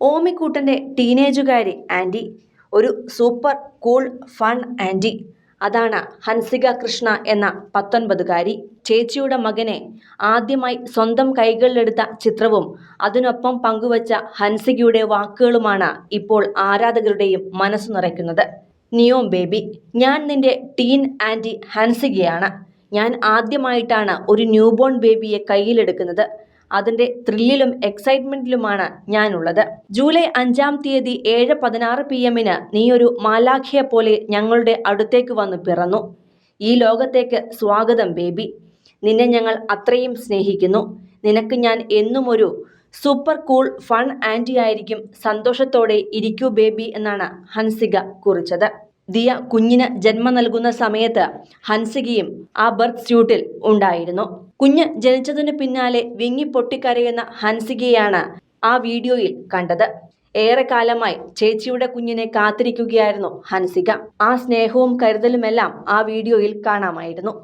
ഓമിക്കൂട്ടൻ്റെ ടീനേജുകാരി anti, ഒരു super cool fun anti. അതാണ് ഹൻസിക കൃഷ്ണ എന്ന 19കാരി. ചേച്ചിയുടെ മകനെ ആദ്യമായി സ്വന്തം കൈകളിലെടുത്ത ചിത്രവും അതിനൊപ്പം പങ്കുവച്ച ഹൻസികയുടെ വാക്കുകളുമാണ് ഇപ്പോൾ ആരാധകരുടെയും മനസ്സു നിറയ്ക്കുന്നത്. നിയോം ബേബി, ഞാൻ നിന്റെ ടീൻ ആൻറ്റി ഹൻസികയാണ്. ഞാൻ ആദ്യമായിട്ടാണ് ഒരു ന്യൂബോൺ ബേബിയെ കയ്യിലെടുക്കുന്നത്. അതിൻ്റെ ത്രില്ലിലും എക്സൈറ്റ്മെന്റിലുമാണ് ഞാനുള്ളത്. ജൂലൈ 5-ാം തീയതി 7:16 PM നീയൊരു മാലാഖയെ പോലെ ഞങ്ങളുടെ അടുത്തേക്ക് വന്ന് പിറന്നു. ഈ ലോകത്തേക്ക് സ്വാഗതം ബേബി. നിന്നെ ഞങ്ങൾ അത്രയും സ്നേഹിക്കുന്നു. നിനക്ക് ഞാൻ എന്നും ഒരു സൂപ്പർ കൂൾ ഫൺ ആൻറ്റി ആയിരിക്കും. സന്തോഷത്തോടെ ഇരിക്കൂ ബേബി എന്നാണ് ഹൻസിക കുറിച്ചത്. ദിയ കുഞ്ഞിന് ജന്മം നൽകുന്ന സമയത്ത് ഹൻസികയും ആ ബർത്ത് സ്യൂട്ടിൽ ഉണ്ടായിരുന്നു. കുഞ്ഞ് ജനിച്ചതിന് പിന്നാലെ വിങ്ങി പൊട്ടിക്കരയുന്ന ഹൻസികയാണ് ആ വീഡിയോയിൽ കണ്ടത്. ഏറെക്കാലമായി ചേച്ചിയുടെ കുഞ്ഞിനെ കാത്തിരിക്കുകയായിരുന്നു ഹൻസിക. ആ സ്നേഹവും കരുതലുമെല്ലാം ആ വീഡിയോയിൽ കാണാമായിരുന്നു.